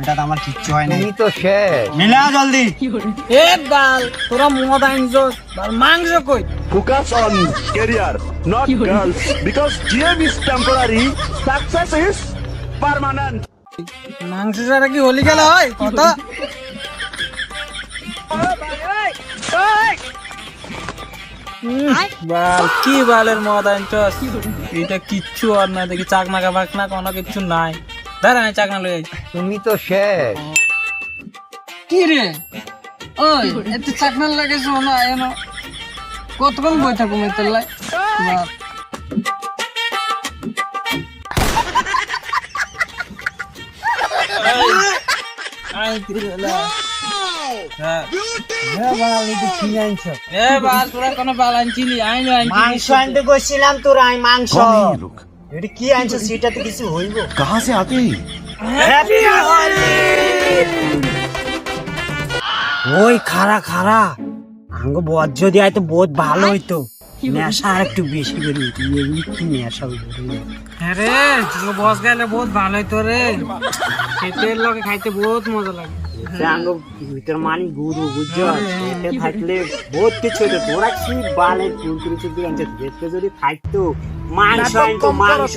এটা তো আমার কিচ্ছু হয় না। তুমি তো শেষ। মিলা জলদি। এ বাল তোরা মদ আনছস আর মাংস কই? Focus on career, not girls. Because GM is temporary, success is permanent. মাংস ছাড়া কি হোলি খেলা হয়? কথা বাল কি বালের মদ আনছস? এটা কিচ্ছু আর না, দেখি চাকনা কাবাক না কোনো কিছু নাই। দাঁড়া আমি চাকনা লই আইছি। তুমি তো শেষ। কি রে ওই এত চাকনা লাগাইছ না এনো কতক্ষণ বই থাকুম এতে লাই মাংস আনতে গেছিলাম তোর, আমি মাংস। এটা কি আনছো সেটাতে কিছু হইব? कहाँ से आते हैं? ওই খারা খারা আঙ্গ বদ যদি আইতো বহুত ভালো হইতো। নেশা আর একটু বেশি করে হইতো। এগুলি কি নেশা হইতো রে? আরে বস গেলে বহুত ভালো হইতো রে, শীতের লগে খাইতে বহুত মজা লাগে। আঙ্গ ভিতর মানি গুরু বুঝছো, এতে থাকলে বহুত কিছু হইতো। তোরা কি বালের কুরকুরি চুপি আনছে, দেখতে যদি থাকতো মাংস আনতো মাংস।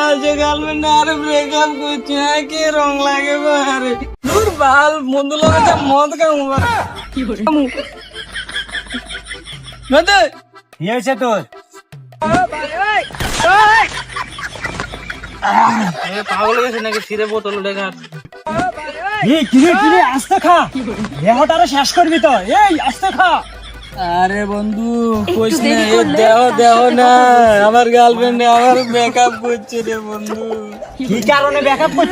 আজ গার্লফ্রেন্ড আর ব্রেকআপ করছে, কি রং লাগে বারে দূর বাল বন্ধু লগে যা মদ খামু কি করে মতে কি হয়েছে তোর? এ পাগল গেছে নাকি সিরে বোতল লেখা এই কিরে আস্তে খা, দেহটা আরো শেষ করবি তো। এই আস্তে খা। আরে বন্ধু কইস না, এ দেহ না, আমার গার্লফ্রেন্ড আমার ব্রেকআপ করছে রে বন্ধু। কি কারণে ব্যাকআপ